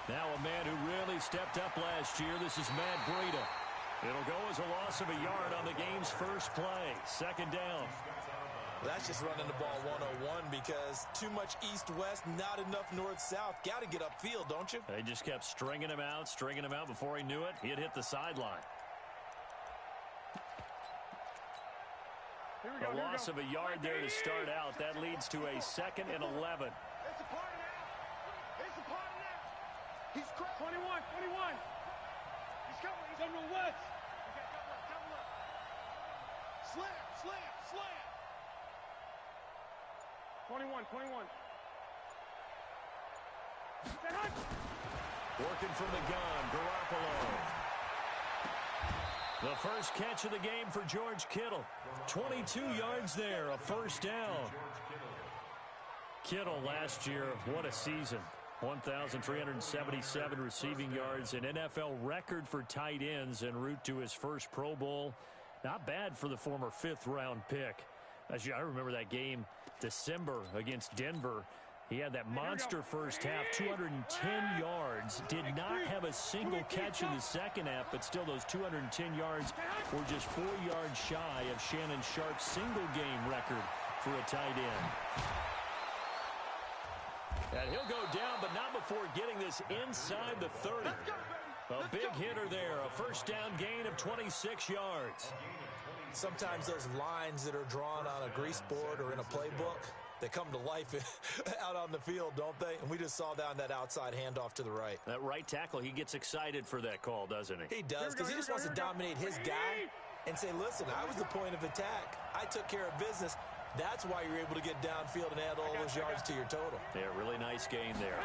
Now a man who really stepped up last year. This is Matt Breida. It'll go as a loss of a yard on the game's first play. Second down. That's just running the ball 101 because too much east-west, not enough north-south. Got to get upfield, don't you? They just kept stringing him out. Before he knew it, he had hit the sideline. A loss of a yard there to start out. That leads to a 2nd and 11. It's a party now. It's a party now. He's 21. He's coming. He's on the west. Double up. Slam. 21. Working from the gun, Garoppolo. The first catch of the game for George Kittle. 22 yards there, a first down. Kittle last year, what a season. 1,377 receiving yards, an NFL record for tight ends en route to his first Pro Bowl. Not bad for the former 5th-round pick. I remember that game, December against Denver. He had that monster first half, 210 yards. Did not have a single catch in the second half, but still those 210 yards were just 4 yards shy of Shannon Sharp's single-game record for a tight end. And he'll go down, but not before getting this inside the 30. A big hitter there, a first down gain of 26 yards. Sometimes those lines that are drawn on a grease board or in a playbook, they come to life out on the field, don't they? And we just saw that on that outside handoff to the right. That right tackle, he gets excited for that call, doesn't he? He does, because he just wants to dominate his guy and say, listen, I was the point of attack. I took care of business. That's why you're able to get downfield and add all those yards to your total. Yeah, really nice gain there.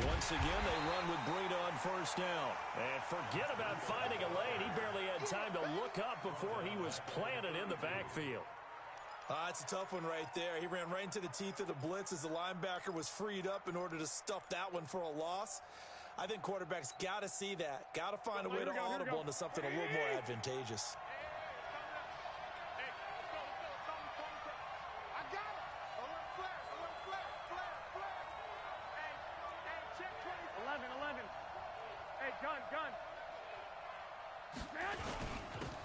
Once again, they run with Breida on first down. And forget about finding a lane. He barely had time to look up before he was planted in the backfield. That's a tough one right there. He ran right into the teeth of the blitz as the linebacker was freed up in order to stuff that one for a loss. I think quarterbacks got to see that. Got to find a way to audible into something a little more advantageous. Gun.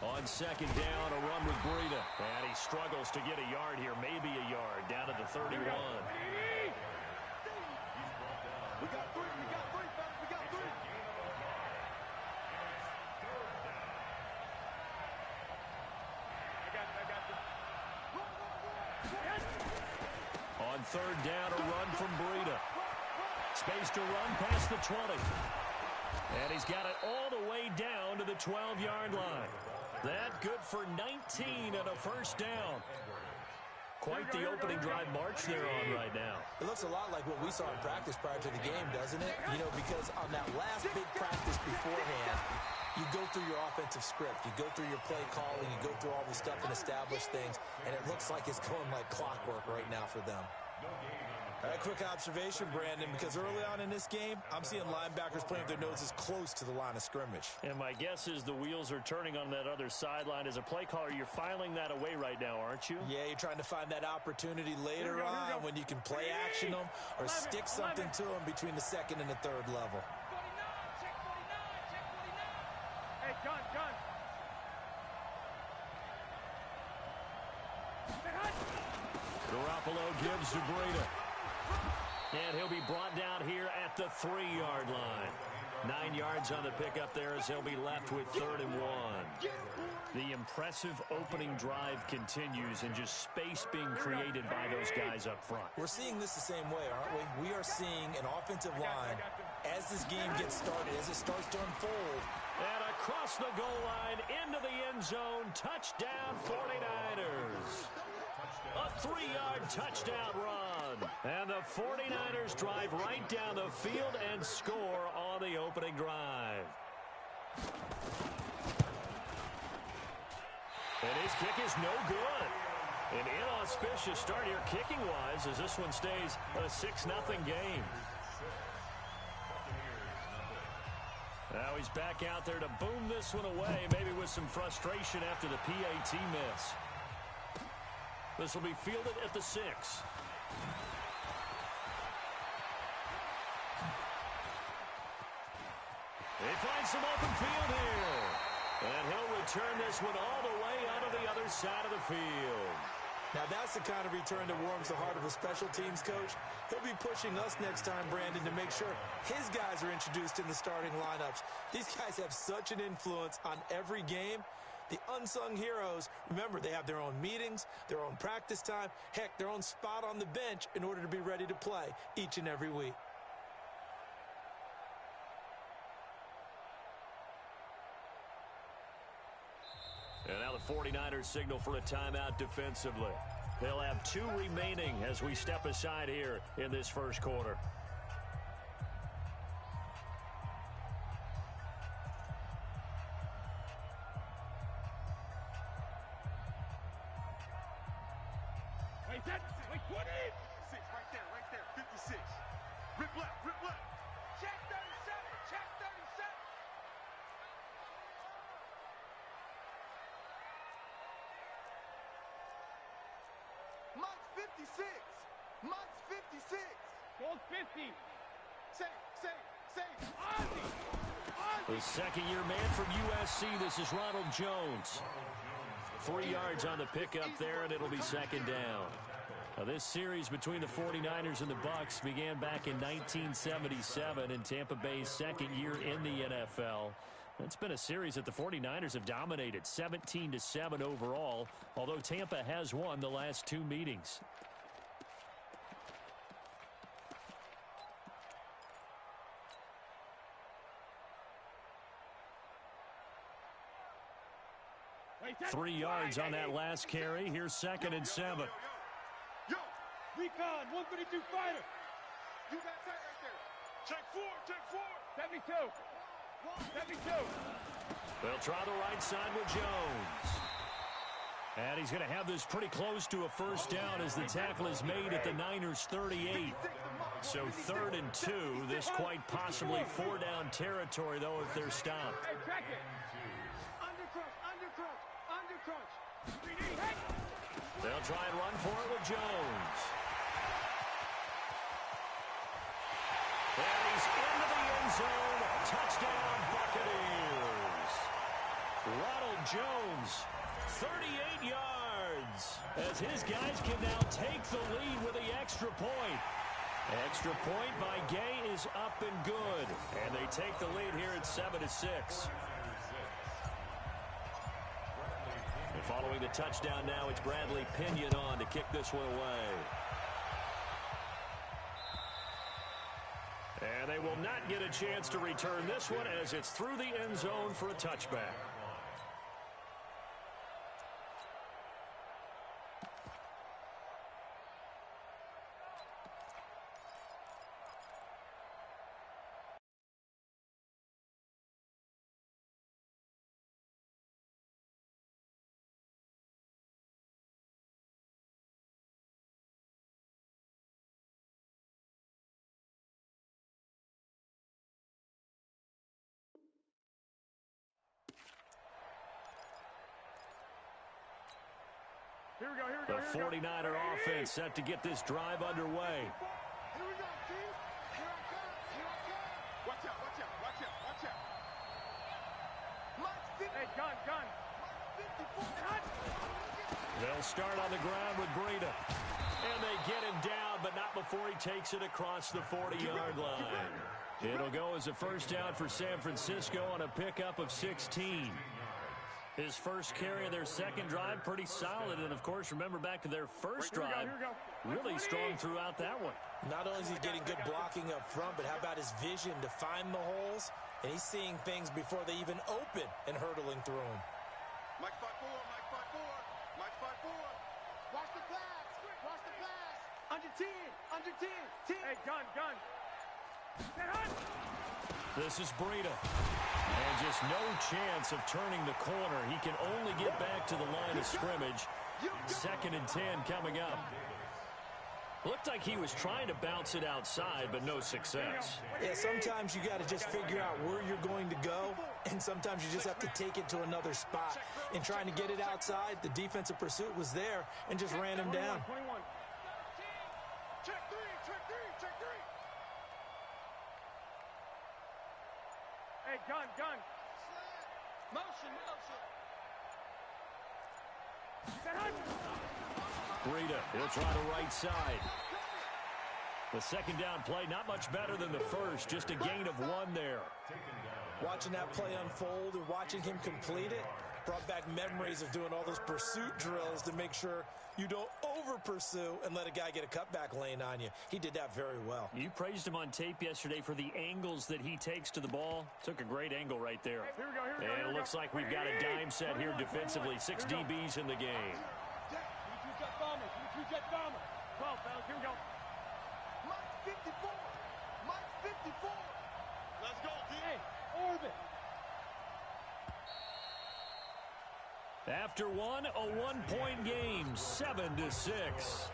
On second down, a run with Breida. And he struggles to get a yard here, maybe a yard, down to the 31. We got three, fellas. We got three. On third down, a run from Breida. Space to run past the 20. And he's got it all the way down to the 12-yard line. That good for 19 and a first down. Quite the opening drive march they're on right now. It looks a lot like what we saw in practice prior to the game, doesn't it? You know, because on that last big practice beforehand, you go through your offensive script. You go through your play calling. You go through all the stuff and establish things. And it looks like it's going like clockwork right now for them. All right, quick observation, Brandon, because early on in this game, I'm seeing linebackers playing with their noses close to the line of scrimmage. And my guess is the wheels are turning on that other sideline. As a play caller, you're filing that away right now, aren't you? Yeah, you're trying to find that opportunity later on when you can play action them or stick something to them between the second and the third level. Check 49. Hey, gun. Garoppolo gives to Breida. And he'll be brought down here at the 3-yard line. 9 yards on the pickup there as he'll be left with 3rd and 1. The impressive opening drive continues and just space being created by those guys up front. We're seeing this the same way, aren't we? We are seeing an offensive line as this game gets started, as it starts to unfold. And across the goal line into the end zone. Touchdown 49ers. A 3-yard touchdown run. And the 49ers drive right down the field and score on the opening drive. And his kick is no good. An inauspicious start here kicking-wise as this one stays a 6-0 game. Now he's back out there to boom this one away, maybe with some frustration after the PAT miss. This will be fielded at the 6. He finds some open field here. And he'll return this one all the way out of the other side of the field. Now, that's the kind of return that warms the heart of a special teams coach. He'll be pushing us next time, Brandon, to make sure his guys are introduced in the starting lineups. These guys have such an influence on every game. The unsung heroes, remember, they have their own meetings, their own practice time, heck, their own spot on the bench in order to be ready to play each and every week. And now the 49ers signal for a timeout defensively. They'll have 2 remaining as we step aside here in this first quarter. Wait, that, wait, 20! 6, right there, 56. Rip left, rip left. Check 37, check 37. Mike's 56. Mike's 56. Gold 50. Say. Ozzy. The second-year man from USC, this is Ronald Jones. 3 yards on the pickup there, and it'll be second down. Now, this series between the 49ers and the Bucs began back in 1977 in Tampa Bay's second year in the NFL. It's been a series that the 49ers have dominated, 17-7 overall, although Tampa has won the last 2 meetings. Wait, 3 yards on that last carry. Here's second and 7. Yo, recon, 132 fighter. You got tight right there. Check 4. 72. 72. They'll try the right side with Jones. And he's going to have this pretty close to a first down as the tackle is made at the Niners' 38. So 3rd and 2. This quite possibly 4-down territory, though, if they're stopped. Hey, check it. Undercrunch. They'll try and run for it with Jones. And he's into the end zone. Touchdown, Buccaneers. Ronald Jones, 38 yards, as his guys can now take the lead with the extra point. Extra point by Gay is up and good. And they take the lead here at 7-6. And following the touchdown now, it's Bradley Pinion on to kick this one away. And they will not get a chance to return this one as it's through the end zone for a touchback. Here we go. The 49er offense set to get this drive underway. Here we go, team. Here I come. Watch out. Mike's 50. Hey, gun. Mike's 54. They'll start on the ground with Breida. And they get him down, but not before he takes it across the 40-yard line. It'll go as a first down for San Francisco on a pickup of 16. His first carry of their second drive, pretty solid. And, of course, remember back to their first drive, really strong throughout that one. Not only is he getting good blocking up front, but how about his vision to find the holes? And he's seeing things before they even open and hurdling through them. Mike 5-4. Watch the pass. Under 10. 10. Hey, gun. This is Breida. And just no chance of turning the corner. He can only get back to the line of scrimmage. 2nd and 10 coming up. Looked like he was trying to bounce it outside, but no success. Yeah, sometimes you got to just figure out where you're going to go, and sometimes you just have to take it to another spot. In trying to get it outside, the defensive pursuit was there and just ran him down. 21. Check 3. Hey, gun. Motion. Breida, he'll try the right side. The second down play, not much better than the first, just a gain of 1 there. Watching that play unfold and watching him complete it brought back memories of doing all those pursuit drills to make sure you don't over-pursue and let a guy get a cutback lane on you. He did that very well. You praised him on tape yesterday for the angles that he takes to the ball. Took a great angle right there. Here we go. And it looks like we've got a dime set here defensively. 6 DBs in the game. Give me 2 jet bombers. 12, fellas. Here we go. Mike 54. Let's go, D. Hey, orbit. After one, a 1-point game, 7-6.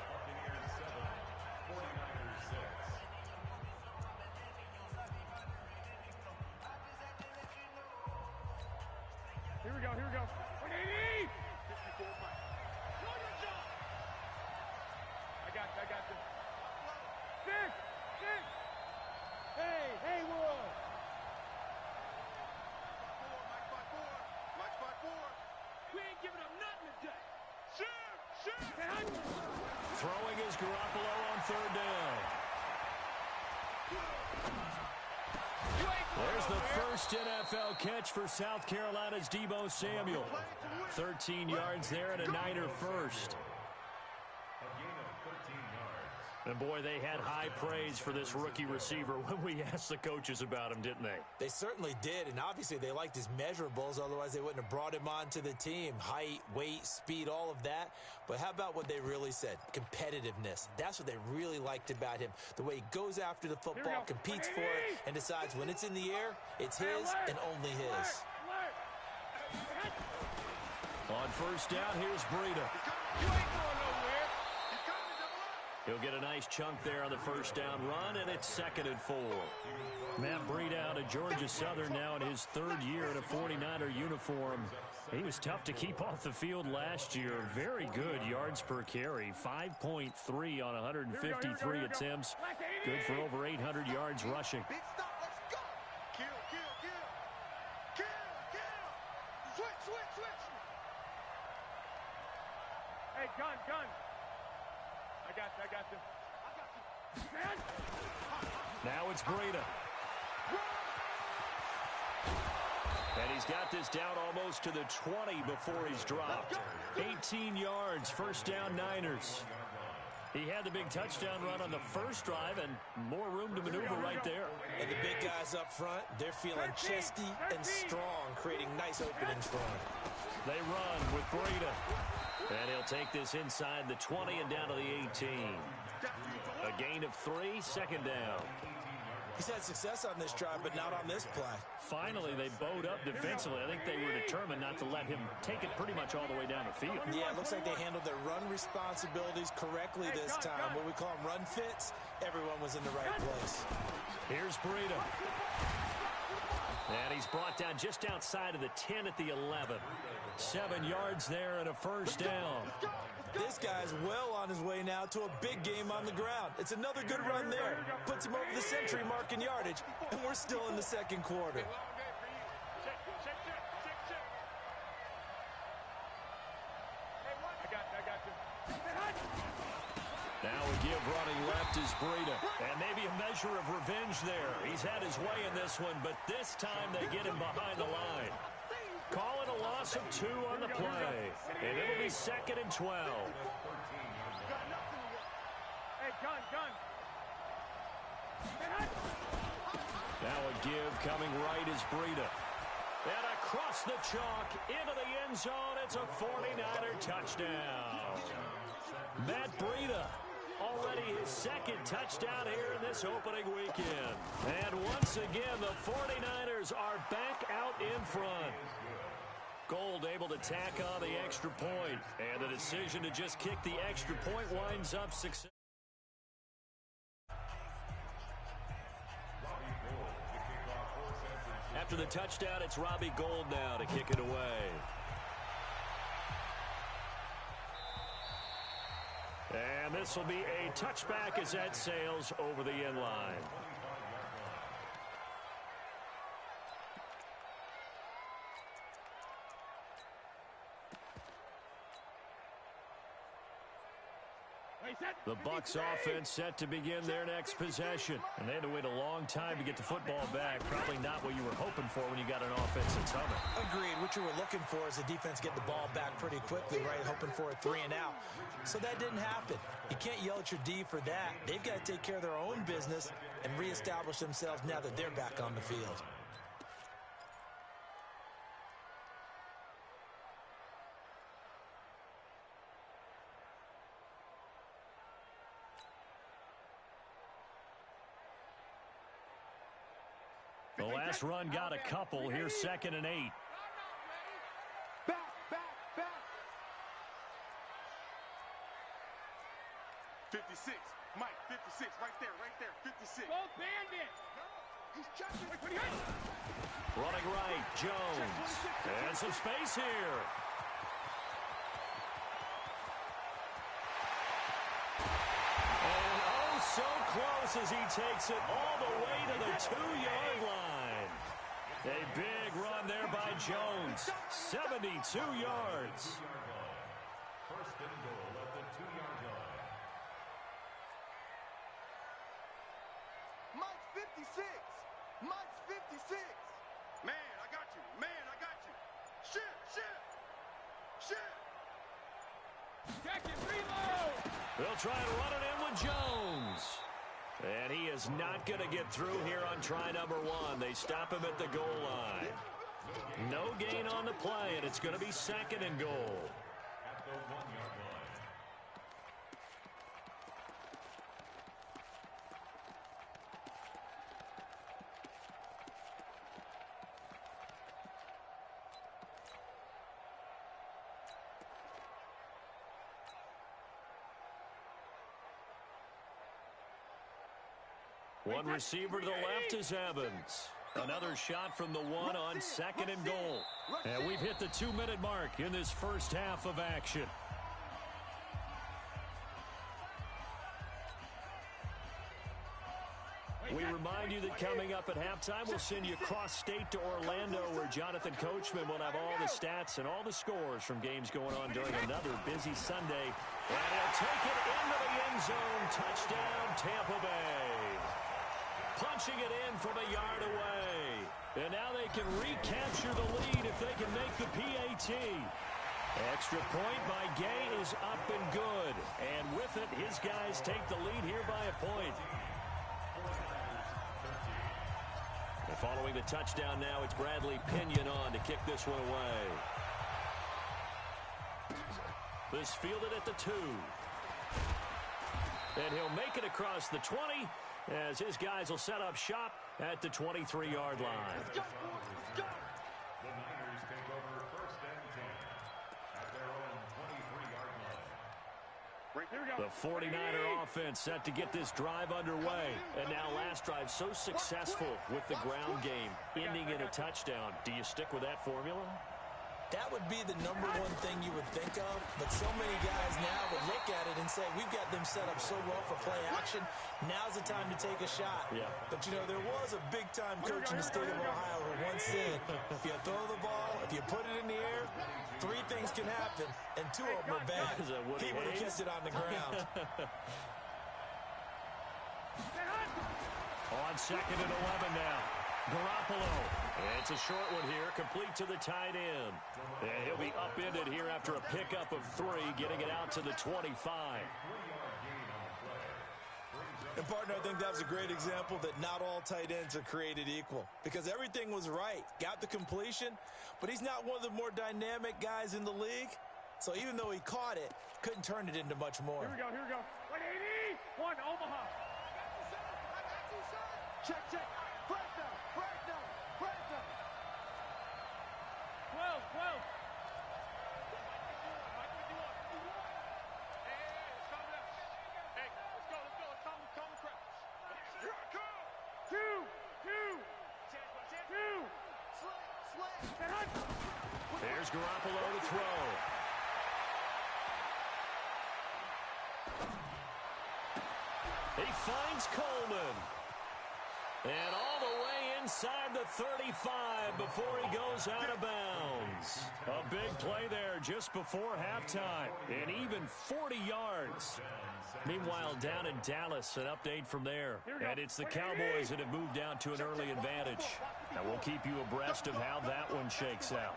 Here we go. 180. 54, Mike. I got you. 6. Hey, Will. Mike 5-4. We ain't giving up nothing today. Shoot. Throwing is Garoppolo on 3rd down. There's the first NFL catch for South Carolina's Deebo Samuel. 13 yards there and a Niner first. And, boy, they had high praise for this rookie receiver when we asked the coaches about him, didn't they? They certainly did, and obviously they liked his measurables. Otherwise, they wouldn't have brought him onto the team. Height, weight, speed, all of that. But how about what they really said? Competitiveness. That's what they really liked about him. The way he goes after the football, competes for it, and decides when it's in the air, it's his and only his. On 1st down, here's Breida. You ain't going nowhere. He'll get a nice chunk there on the 1st down run, and it's 2nd and 4. Matt Breida out of Georgia Southern now in his 3rd year in a 49er uniform. He was tough to keep off the field last year. Very good yards per carry, 5.3 on 153 attempts. Good for over 800 yards rushing. Big stop, let's go. Kill. Switch. Hey, gun. I got you. Now it's Breida. And he's got this down almost to the 20 before he's dropped. 18 yards, 1st down Niners. He had the big touchdown run on the first drive and more room to maneuver right there. And the big guys up front, they're feeling chesty and strong, creating nice openings for him. They run with Breida. And he'll take this inside the 20 and down to the 18. A gain of 3, 2nd down. He's had success on this drive, but not on this play. Finally, they bowed up defensively. I think they were determined not to let him take it pretty much all the way down the field. Yeah, it looks like they handled their run responsibilities correctly this time. What we call them run fits, everyone was in the right place. Here's Breida. And he's brought down just outside of the 10 at the 11. 7 yards there and a 1st down. This guy's well on his way now to a big game on the ground. It's another good run there. Puts him over the century mark in yardage, and we're still in the 2nd quarter. Now a give running left is Breida. And maybe a measure of revenge there. He's had his way in this one, but this time they get him behind the line. Call it a loss of 2 on the play. And it'll be 2nd and 12. Hey, gun. Now a give coming right is Breida. And across the chalk into the end zone. It's a 49er touchdown. Matt Breida, already his 2nd touchdown here in this opening weekend. And once again, the 49ers are back out in front. Gold able to tack on the extra point. And the decision to just kick the extra point winds up success. After the touchdown, it's Robbie Gould now to kick it away. And this will be a touchback as that sails over the end line. The Bucs offense set to begin their next possession. And they had to wait a long time to get the football back. Probably not what you were hoping for when you got an offense that's humming. Agreed. What you were looking for is the defense get the ball back pretty quickly, right? Hoping for a 3 and out. So that didn't happen. You can't yell at your D for that. They've got to take care of their own business and reestablish themselves now that they're back on the field. The last run got a couple. Here's 2nd and 8. Back. 56. Mike, 56. Right there. 56. Go Bandit. He's checking. Running right, Jones. And some space here. And oh, so close as he takes it all the way to the 2-yard line. A big run there by Jones. 72 yards. First and goal at the 2-yard line. Mike's 56. Mike's 56. Man, I got you. Shit. Check it, reload. They'll try to run it in with Jones. And he is not going to get through here on try number 1. They stop him at the goal line. No gain on the play, and it's going to be 2nd and goal. At the 1-yard line. One receiver to the left is Evans. Another shot from the 1 on 2nd and goal. And we've hit the 2-minute mark in this first half of action. We remind you that coming up at halftime, we'll send you cross-state to Orlando, where Jonathan Coachman will have all the stats and all the scores from games going on during another busy Sunday. And he'll take it into the end zone. Touchdown, Tampa Bay. Punching it in from a yard away. And now they can recapture the lead if they can make the PAT. Extra point by Gay is up and good. And with it, his guys take the lead here by a point. And following the touchdown now, it's Bradley Pinion on to kick this one away. This fielded at the 2. And he'll make it across the 20 as his guys will set up shop at the 23-yard line. Let's go. The Niners take over 1st and 10 at their own 23-yard line. Right, here we go. The 49er offense set to get this drive underway. And now last drive so successful with the ground game, ending in a touchdown. Do you stick with that formula? That would be the number one thing you would think of, but so many guys now would look at it and say, we've got them set up so well for play action, now's the time to take a shot. Yeah. But, you know, there was a big-time coach in the state of Ohio who once said, if you throw the ball, if you put it in the air, 3 things can happen, and 2 of them are bad. He would have kissed it on the ground. On 2nd and 11 now. Garoppolo. It's a short one here, complete to the tight end. And he'll be upended here after a pickup of 3, getting it out to the 25. And, partner, I think that was a great example that not all tight ends are created equal, because everything was right. Got the completion, but he's not one of the more dynamic guys in the league. So even though he caught it, couldn't turn it into much more. Here we go. 180. 1 Omaha. Check. Breakdown. 12. Hey, let's go. Calm the crowd. Here I come. 2. There's Garoppolo to throw. He finds Coleman. And all the way inside the 35 before he goes out of bounds. A big play there just before halftime, and even 40 yards. Meanwhile, down in Dallas, an update from there. And it's the Cowboys that have moved out to an early advantage. And we'll keep you abreast of how that one shakes out.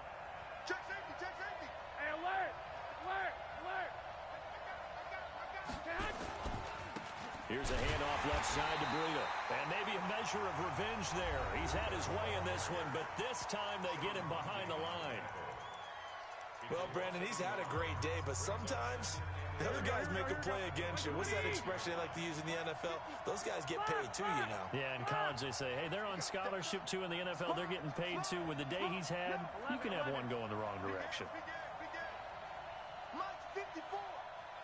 Check safety, check safety. Hey, alert, alert, alert. Here's a handoff left side to Breida. And maybe a measure of revenge there. He's had his way in this one, but this time they get him behind the line. Well, Brandon, he's had a great day, but sometimes the other guys make a play against you. What's that expression they like to use in the NFL? Those guys get paid too, you know. Yeah, in college they say, hey, they're on scholarship too. In the NFL, they're getting paid too. With the day he's had, you can have one going the wrong direction. Mike 54.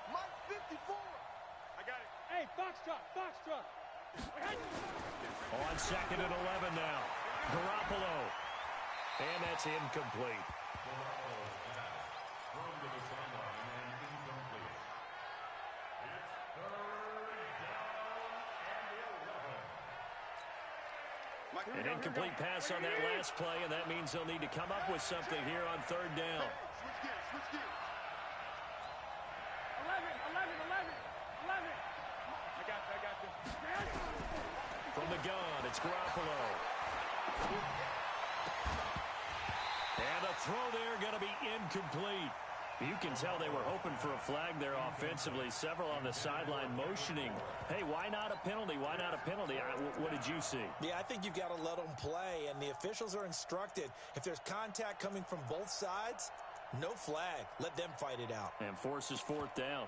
Mike 54. I got it. Hey, Foxtrot, Foxtrot. On 2nd and 11 now. Garoppolo. And that's incomplete. An incomplete pass on that last play, and that means they'll need to come up with something here on 3rd down. Switch gears, switch gears. 11. I got you. From the gun, it's Garoppolo. And a throw there going to be incomplete. You can tell they were hoping for a flag there offensively. Several on the sideline motioning. Hey, why not a penalty? Why not a penalty? What did you see? Yeah, I think you've got to let them play, and the officials are instructed. If there's contact coming from both sides, no flag. Let them fight it out. And forces 4th down.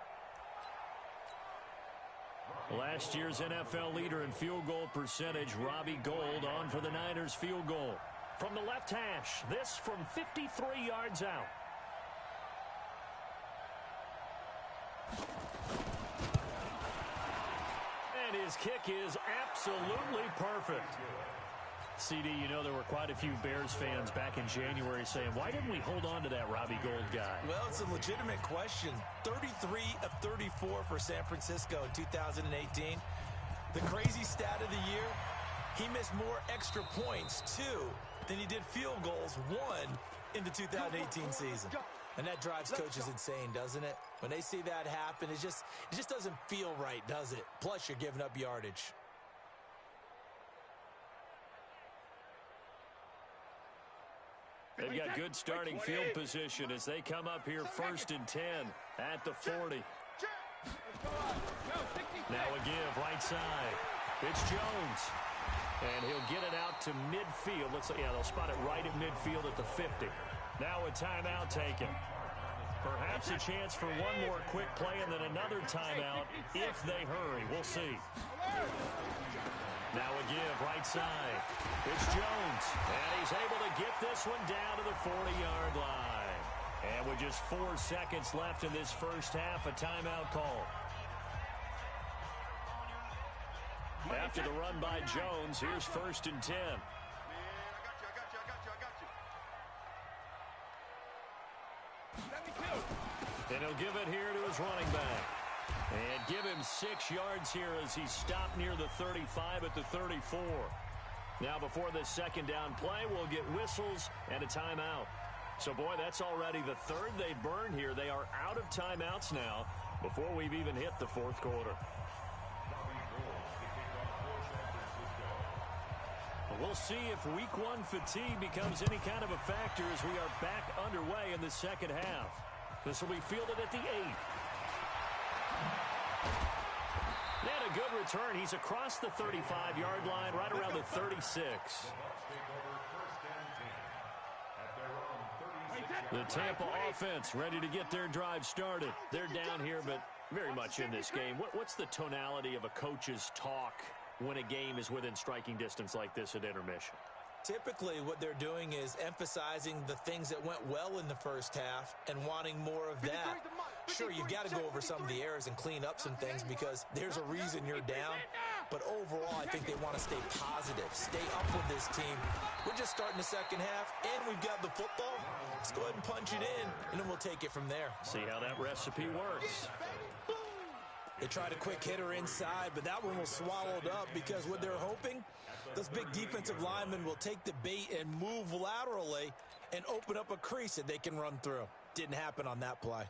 Last year's NFL leader in field goal percentage, Robbie Gould, on for the Niners field goal. From the left hash, this from 53 yards out. And his kick is absolutely perfect. CD, you know there were quite a few Bears fans back in January saying, why didn't we hold on to that Robbie Gould guy? Well, it's a legitimate question. 33 of 34 for San Francisco in 2018. The crazy stat of the year, he missed more extra points, 2, than he did field goals, 1, in the 2018 season. And that drives coaches insane, doesn't it? When they see that happen, it just doesn't feel right, does it? Plus, you're giving up yardage. They've got good starting field position as they come up here 1st and 10 at the 40. Now a give right side. It's Jones. And he'll get it out to midfield. Looks like, yeah, they'll spot it right at midfield at the 50. Now a timeout taken. Perhaps a chance for one more quick play and then another timeout if they hurry. We'll see. Now a give right side. It's Jones. And he's able to get this one down to the 40-yard line. And with just 4 seconds left in this first half, a timeout call. After the run by Jones, here's 1st and 10. I got you. And he'll give it here to his running back. And give him 6 yards here as he stopped near the 35 at the 34. Now before this 2nd down play, we'll get whistles and a timeout. So, boy, that's already the 3rd they burn here. They are out of timeouts now before we've even hit the 4th quarter. We'll see if Week 1 fatigue becomes any kind of a factor as we are back underway in the 2nd half. This will be fielded at the 8. And a good return. He's across the 35-yard line, right around the 36. The Tampa offense ready to get their drive started. They're down here, but very much in this game. What's the tonality of a coach's talk when a game is within striking distance like this at intermission? Typically, what they're doing is emphasizing the things that went well in the first half and wanting more of that. Sure, you've got to go over some of the errors and clean up some things because there's a reason you're down. But overall, I think they want to stay positive, stay up with this team. We're just starting the 2nd half, and we've got the football. Let's go ahead and punch it in, and then we'll take it from there. See how that recipe works. They tried a quick hitter inside, but that one was swallowed up because what they're hoping, those big defensive linemen will take the bait and move laterally and open up a crease that they can run through. Didn't happen on that play.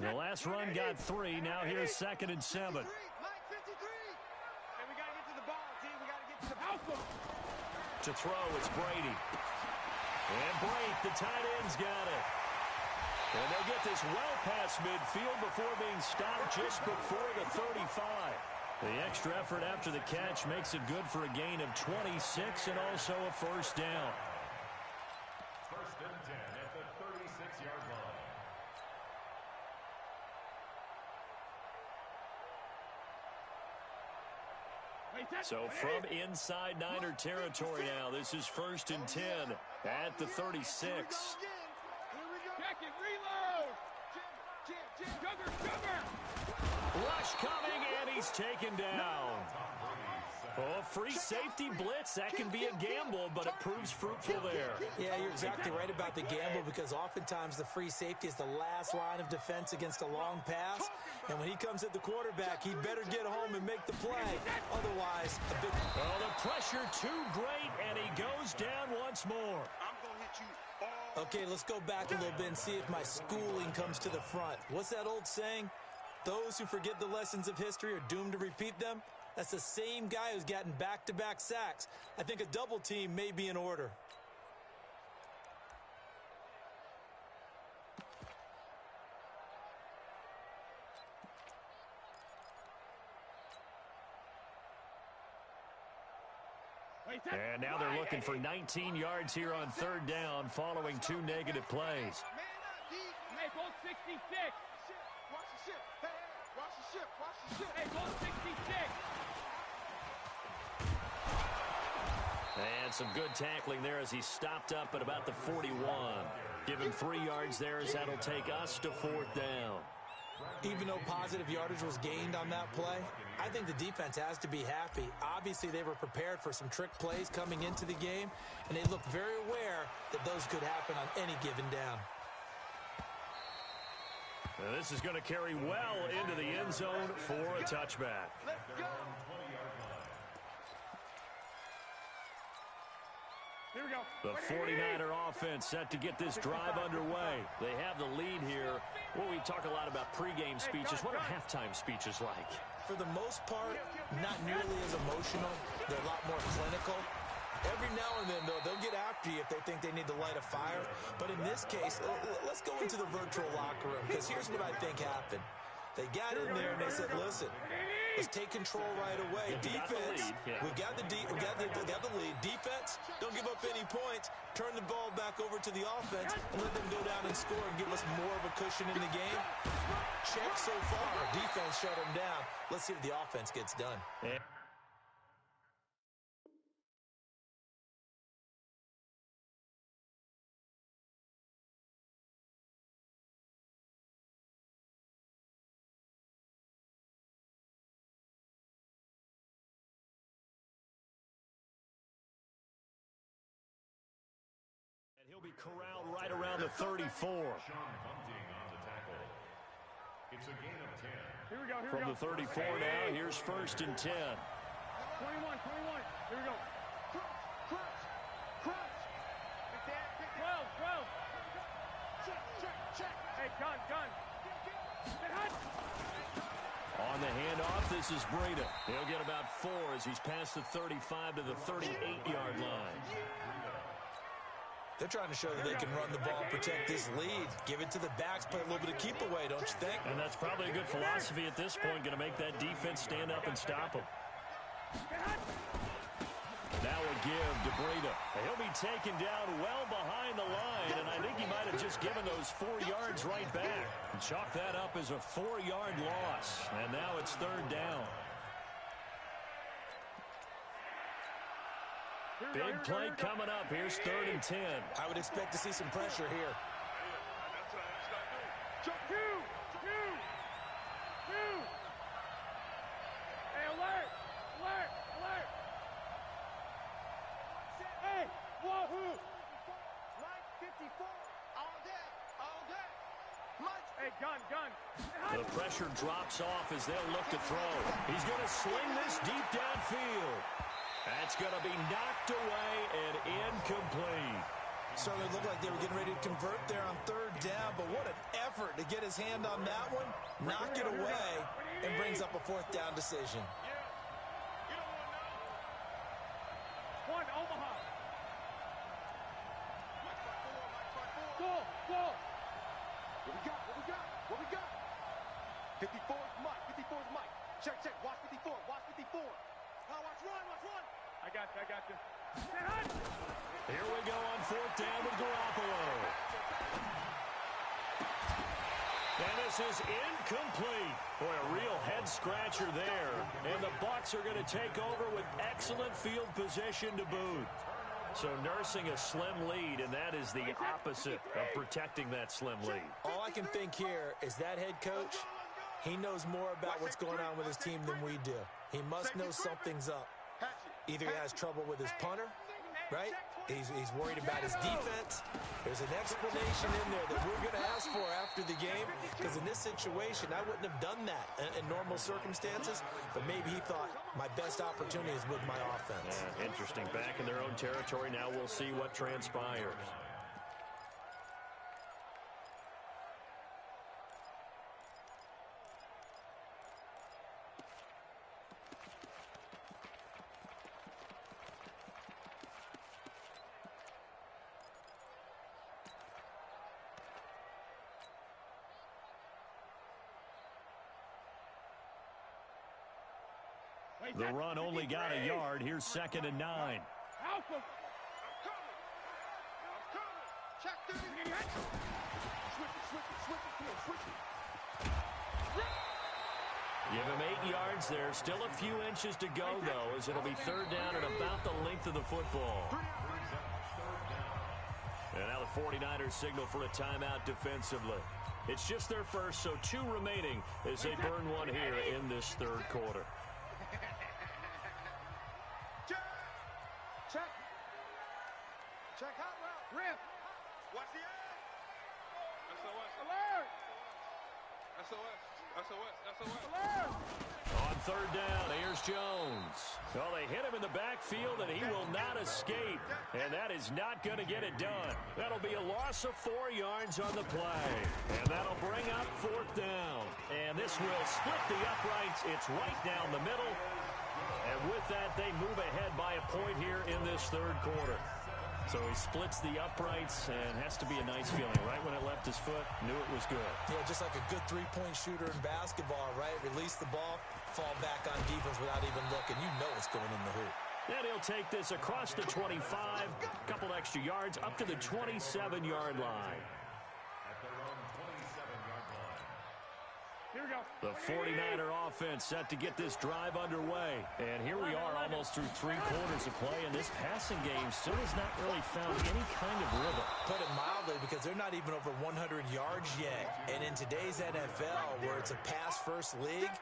The last run got 3. Now here's 2nd and 7. Mike, 53. Hey, we got to get to the ball, team. We got to get to the ball. To throw, it's Brady. And Brate, the tight end's got it. And they'll get this well past midfield before being stopped just before the 35. The extra effort after the catch makes it good for a gain of 26 and also a first down. 1st and 10 at the 36-yard line. So from inside Niner territory now, this is 1st and 10 at the 36. Check it, reload. Sugar. Rush coming, and he's taken down. Oh, free safety blitz. That can be a gamble, but it proves fruitful there. Yeah, you're exactly right about the gamble because oftentimes the free safety is the last line of defense against a long pass. And when he comes at the quarterback, he better get home and make the play. Otherwise, a big... Oh, the pressure too great, and he goes down once more. I'm going to hit you all. Okay, let's go back a little bit and see if my schooling comes to the front. What's that old saying? Those who forget the lessons of history are doomed to repeat them. That's the same guy who's gotten back-to-back sacks. I think a double team may be in order. And now they're looking for 19 yards here on 3rd down following 2 negative plays. Hey, go 66. Watch the ship. Hey, watch the ship. Watch the ship. Hey, go 66. And some good tackling there as he stopped up at about the 41. Give him 3 yards there as that'll take us to 4th down. Even though positive yardage was gained on that play, I think the defense has to be happy. Obviously, they were prepared for some trick plays coming into the game, and they looked very aware that those could happen on any given down. Now this is going to carry well into the end zone for a touchback. Let's go. Here we go. The 49er offense set to get this drive underway. They have the lead here. Well, we talk a lot about pregame speeches. What are halftime speeches like? For the most part, not nearly as emotional. They're a lot more clinical. Every now and then, though, they'll get after you if they think they need to light a fire. But in this case, let's go into the virtual locker room, because here's what I think happened. They got in there and they said, listen, let's take control right away. Defense, we got the lead. Defense, don't give up any points. Turn the ball back over to the offense and let them go down and score and give us more of a cushion in the game. Check so far. Defense shut them down. Let's see if the offense gets done. Yeah. He'll be corralled right around the 34. Sean Bunting on the tackle. It's a gain of 10. Here we go. From the 34 now, here's 1st and 10. 21. Here we go. Crunch. Big Dan. 12. Check. Hey, gun. On the handoff, this is Brady. He'll get about 4 as he's past the 35 to the 38-yard line. They're trying to show that they can run the ball, protect this lead, give it to the backs, play a little bit of keep away, don't you think? And that's probably a good philosophy at this point, going to make that defense stand up and stop them. Now a give to Breda. He'll be taken down well behind the line, and I think he might have just given those 4 yards right back. And chalk that up as a 4-yard loss, and now it's 3rd down. Big play coming up. Here's 3rd and 10. I would expect to see some pressure here. Two. Hey, alert. Hey, wahoo. The pressure drops off as they'll look to throw. He's going to sling this deep downfield. That's going to be knocked away and incomplete. Certainly looked like they were getting ready to convert there on third down, but what an effort to get his hand on that one, knock it away, and brings up a fourth down decision. One, Omaha. Four. What we got? 54 is Mike. Check. Watch 54. Watch run. I got you. Here we go on fourth down with Garoppolo. And this is incomplete. Boy, a real head-scratcher there. And the Bucs are going to take over with excellent field position to boot. So nursing a slim lead, and that is the opposite of protecting that slim lead. All I can think here is that head coach, he knows more about what's going on with his team than we do. He must know something's up. Either he has trouble with his punter, right? He's worried about his defense. There's an explanation in there that we're going to ask for after the game, because in this situation, I wouldn't have done that in normal circumstances, but maybe he thought my best opportunity is with my offense. Yeah, interesting. Back in their own territory. Now we'll see what transpires. The run only got a yard. Here's 2nd and 9. Alpha. I'm coming. Check this. Switch it. Give him 8 yards there. Still a few inches to go, though, as it'll be third down at about the length of the football. And now the 49ers signal for a timeout defensively. It's just their first, so 2 remaining as they burn one here in this third quarter. Check hot route. Rip. Watch the edge. SOS. Alert. SOS. Alert. On third down, here's Jones. Well, they hit him in the backfield, and he will not escape. And that is not going to get it done. That'll be a loss of 4 yards on the play. And that'll bring up fourth down. And this will split the uprights. It's right down the middle. And with that, they move ahead by a point here in this third quarter. So he splits the uprights, and has to be a nice feeling. Right when it left his foot, knew it was good. Yeah, just like a good three-point shooter in basketball, right? Release the ball, fall back on defense without even looking. You know it's going in the hoop. And he'll take this across the 25, a couple extra yards, up to the 27-yard line. At their own 27-yard line. Here we go. The 49er offense set to get this drive underway. And here we are almost through 3 quarters of play, and this passing game still has not really found any kind of rhythm. Put it mildly, because they're not even over 100 yards yet. And in today's NFL, where it's a pass-first league,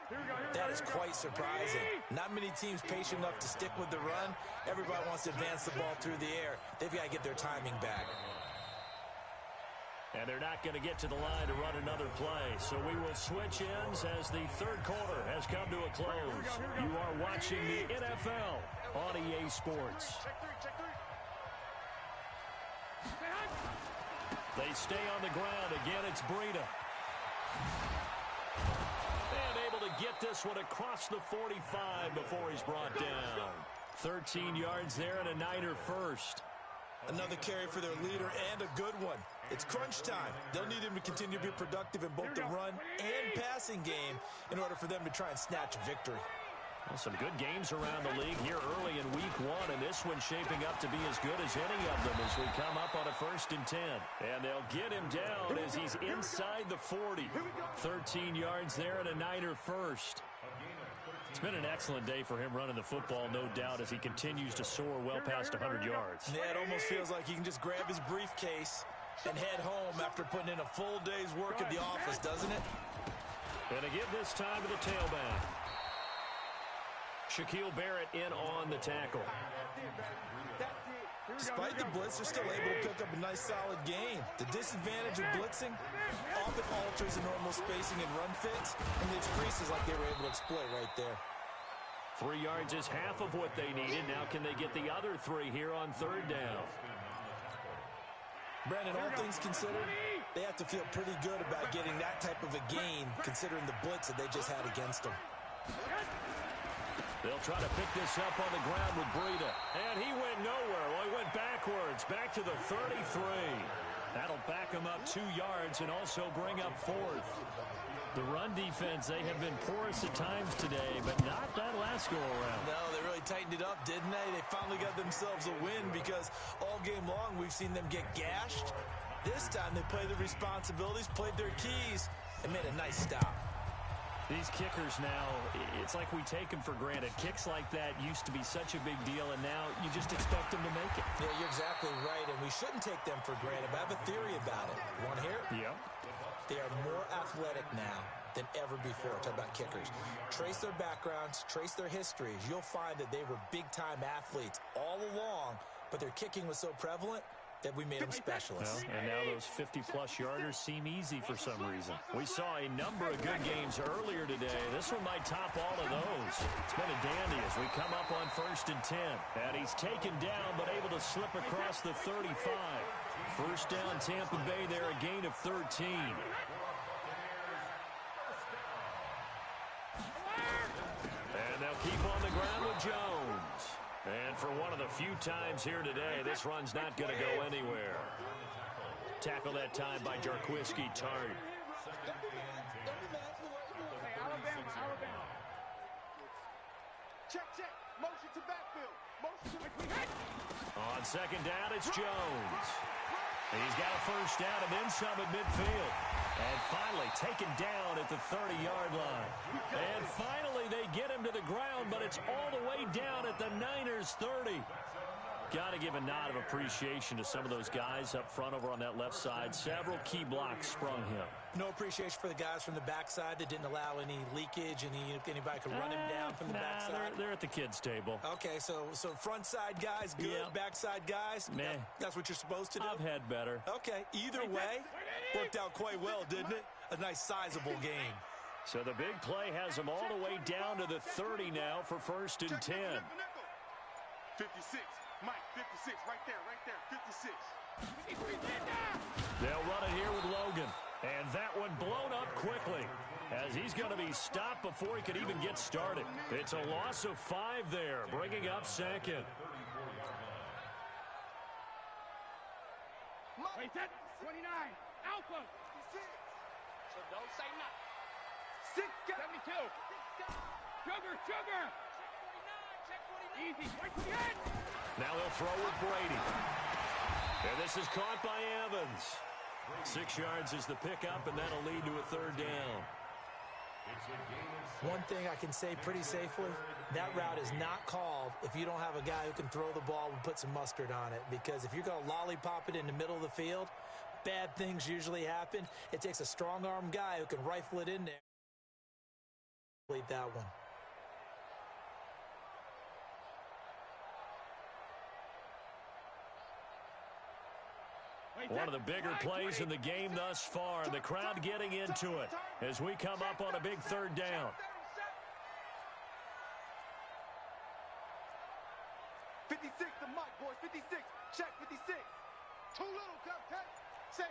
that is quite surprising. Not many teams patient enough to stick with the run. Everybody wants to advance the ball through the air. They've got to get their timing back. And they're not going to get to the line to run another play. So we will switch ends as the third quarter has come to a close. You are watching the NFL on EA Sports. They stay on the ground. Again, it's Breida. And able to get this one across the 45 before he's brought down. 13 yards there and a Niner first. Another carry for their leader, and a good one. It's crunch time. They'll need him to continue to be productive in both the run and passing game in order for them to try and snatch a victory. Well, some good games around the league here early in week 1, and this one's shaping up to be as good as any of them as we come up on a 1st and 10. And they'll get him down as he's inside the 40. 13 yards there and a Niner first. It's been an excellent day for him running the football, no doubt, as he continues to soar well past 100 yards. Yeah, it almost feels like he can just grab his briefcase and head home after putting in a full day's work at the office, doesn't it? And to give this time to the tailback. Shaquille Barrett in on the tackle. Despite the blitz, they're still able to pick up a nice, solid gain. The disadvantage of blitzing often alters the normal spacing and run fits, and leaves creases like they were able to exploit right there. 3 yards is half of what they needed. Now can they get the other 3 here on third down? Brandon, all things considered, they have to feel pretty good about getting that type of a gain, considering the blitz that they just had against them. They'll try to pick this up on the ground with Breida. And he went nowhere. Well, he went backwards, back to the 33. That'll back him up 2 yards and also bring up 4th. The run defense, they have been porous at times today, but not that last go-around. No, they really tightened it up, didn't they? They finally got themselves a win because all game long we've seen them get gashed. This time they played their responsibilities, played their keys, and made a nice stop. These kickers now, it's like we take them for granted. Kicks like that used to be such a big deal, and now you just expect them to make it. Yeah, you're exactly right, and we shouldn't take them for granted. But I have a theory about it. You want to hear it? Yep. They are more athletic now than ever before. Talk about kickers. Trace their backgrounds, trace their histories. You'll find that they were big-time athletes all along, but their kicking was so prevalent that we made them specialists. Well, and now those 50-plus yarders seem easy for some reason. We saw a number of good games earlier today. This one might top all of those. It's been a dandy as we come up on 1st and 10. And he's taken down but able to slip across the 35. First down, Tampa Bay there, a gain of 13. And they'll keep on the ground with Jones. And for one of the few times here today, this run's not going to go anywhere. Tackle that time by Jarquiski Tart. Alabama. Check. Motion to backfield. On second down, it's Jones. He's got a first down and then some at midfield. And finally taken down at the 30-yard line. And finally they get him to the ground, but it's all the way down at the Niners' 30. Got to give a nod of appreciation to some of those guys up front over on that left side. Several key blocks sprung him. No appreciation for the guys from the backside that didn't allow any leakage, anybody could run him down from the backside. They're at the kids' table. Okay, so front side guys, good. Yeah. Backside guys, meh. That's what you're supposed to do? I've had better. Okay, either way, worked out quite well, didn't it? A nice sizable game. So the big play has them all the way down to the 30 now for 1st and 10. 56. Mike, 56, right there, 56. They'll run it here with Logan. And that one blown up quickly as he's going to be stopped before he could even get started. It's a loss of 5 there, bringing up 2nd. Wait, that 29, Alpha. 56. So don't say nothing. 72. Sugar. Easy, right to the end. Now they'll throw with Brady. And this is caught by Evans. 6 yards is the pickup, and that'll lead to a 3rd down. One thing I can say pretty safely, that route is not called if you don't have a guy who can throw the ball and put some mustard on it. Because if you're going to lollipop it in the middle of the field, bad things usually happen. It takes a strong-arm guy who can rifle it in there. Lead that one. One of the bigger plays in the game thus far. The crowd getting into it as we come up on a big 3rd down. 56 to Mike, boys. 56. Check 56. Too little, Captain. Save.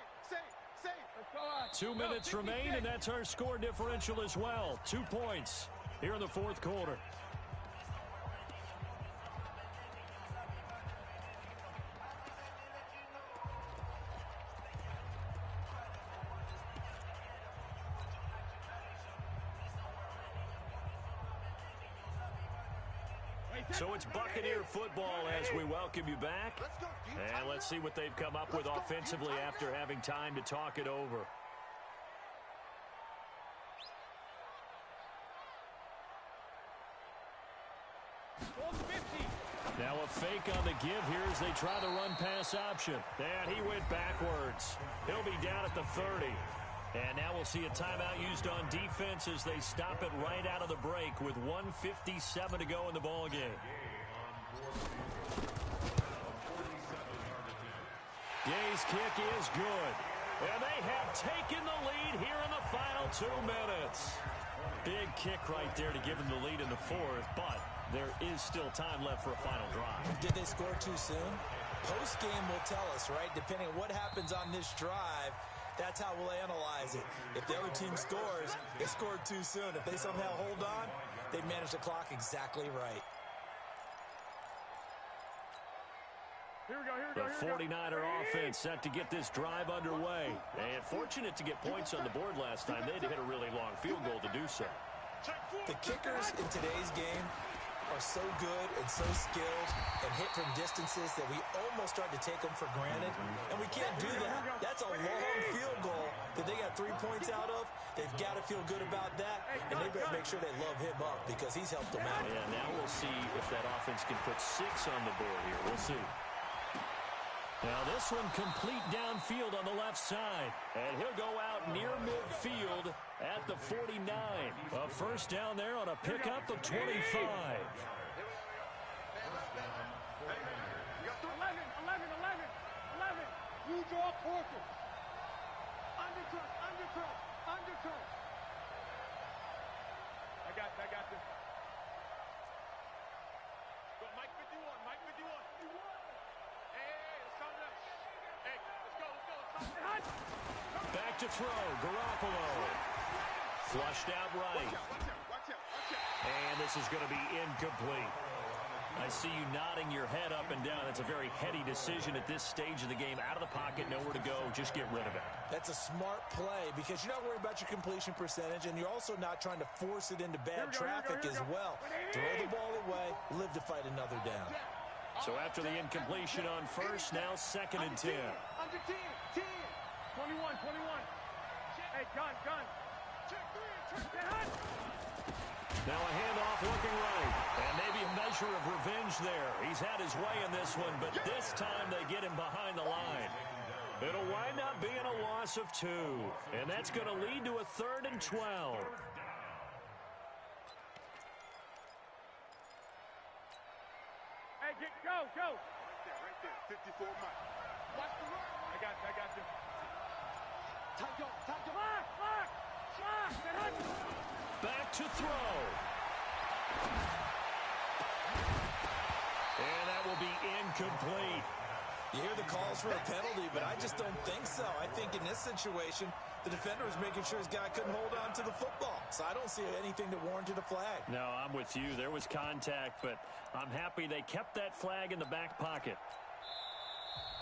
2 minutes remain, and that's our score differential as well. 2 points here in the 4th quarter. So it's Buccaneer football as we welcome you back. And let's see what they've come up with offensively after having time to talk it over. Now a fake on the give here as they try the run-pass option. And he went backwards. He'll be down at the 30. And now we'll see a timeout used on defense as they stop it right out of the break with 1:57 to go in the ballgame. Gay's kick is good. And they have taken the lead here in the final 2 minutes. Big kick right there to give them the lead in the fourth, but there is still time left for a final drive. Did they score too soon? Post-game will tell us, right? Depending on what happens on this drive, that's how we'll analyze it. If the other team scores, they scored too soon. If they somehow hold on, they manage the clock exactly right. The 49er offense set to get this drive underway. And fortunate to get points on the board last time. They had to hit a really long field goal to do so. The kickers in today's game are so good and so skilled and hit from distances that we almost start to take them for granted. And we can't do that. That's a long field goal that they got 3 points out of. They've got to feel good about that. And they better make sure they love him up because he's helped them out. Yeah, now we'll see if that offense can put 6 on the board here. We'll see. Now this one complete downfield on the left side. And he'll go out near midfield at the 49. A first down there on a pickup of 25. 11. You draw Porter. Undercut. I got this. Go, Mike 51. Back to throw, Garoppolo. Flushed out right. Watch out. And this is going to be incomplete. I see you nodding your head up and down. It's a very heady decision at this stage of the game. Out of the pocket, nowhere to go. Just get rid of it. That's a smart play because you're not worried about your completion percentage, and you're also not trying to force it into bad traffic as well. Throw the ball away, live to fight another down. So after the incompletion on first, now 2nd and 10. Under 10. 21. Hey, gun. Check 3. Now a handoff looking right. And maybe a measure of revenge there. He's had his way in this one, but this time they get him behind the line. It'll wind up being a loss of 2. And that's going to lead to a 3rd and 12. Hey, go. Right there. 54 Mike. Watch the run. I got you. Tight go. Lock. Back to throw. And that will be incomplete. You hear the calls for a penalty, but I just don't think so. I think in this situation, the defender was making sure his guy couldn't hold on to the football. So I don't see anything that warranted a flag. No, I'm with you. There was contact, but I'm happy they kept that flag in the back pocket.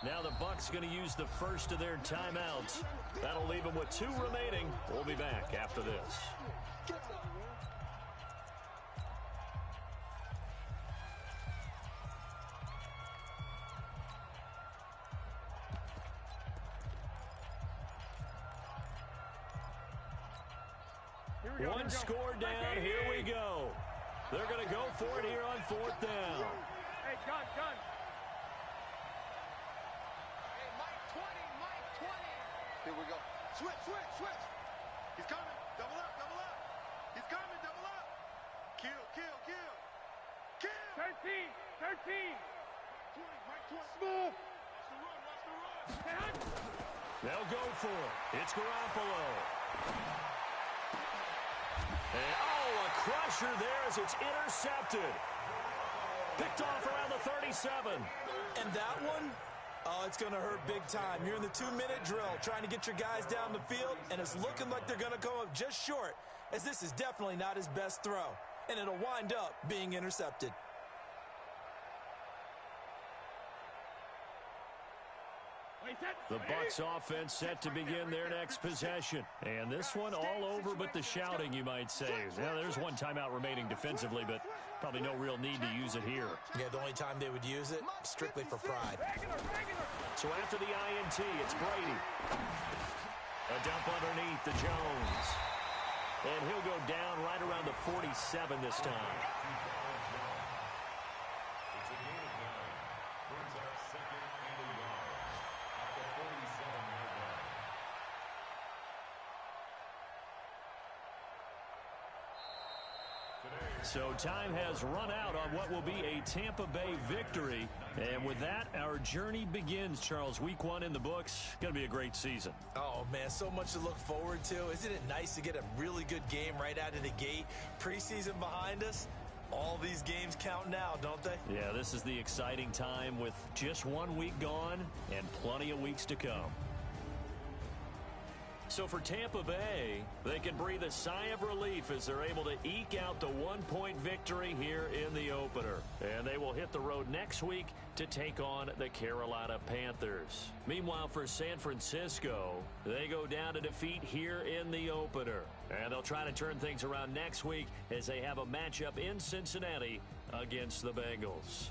Now the Bucs going to use the first of their timeouts. That'll leave them with 2 remaining. We'll be back after this. One score down. Here we go. They're going to go for it here on 4th down. Hey, gun. Here we go. Switch. He's coming. Double up. He's coming. Double up. Kill. 13. 20. Mike 20. Smooth. Watch the run. They'll go for it. It's Garoppolo. And, a crusher there as it's intercepted. Picked off around the 37. And that one, it's going to hurt big time. You're in the 2-minute drill trying to get your guys down the field, and it's looking like they're going to come up just short, as this is definitely not his best throw. And it'll wind up being intercepted. The Bucs offense set to begin their next possession. And this one all over but the shouting, you might say. Now, there's one timeout remaining defensively, but probably no real need to use it here. Yeah, the only time they would use it, strictly for pride. So after the INT, it's Brady. A dump underneath to Jones. And he'll go down right around the 47 this time. Today, So time has run out on what will be a Tampa Bay victory. And with that, our journey begins, Charles. Week 1 in the books. Going to be a great season. Oh, man, so much to look forward to. Isn't it nice to get a really good game right out of the gate? Preseason behind us. All these games count now, don't they? Yeah, this is the exciting time with just 1 week gone and plenty of weeks to come. So for Tampa Bay, they can breathe a sigh of relief as they're able to eke out the 1-point victory here in the opener. And they will hit the road next week to take on the Carolina Panthers. Meanwhile, for San Francisco, they go down to defeat here in the opener. And they'll try to turn things around next week as they have a matchup in Cincinnati against the Bengals.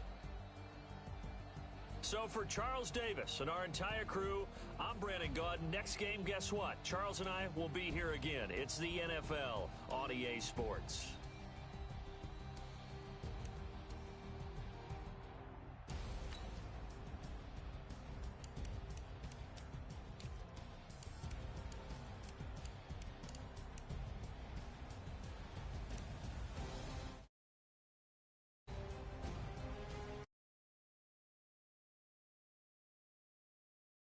So for Charles Davis and our entire crew, I'm Brandon Gaudin. Next game, guess what? Charles and I will be here again. It's the NFL on EA Sports.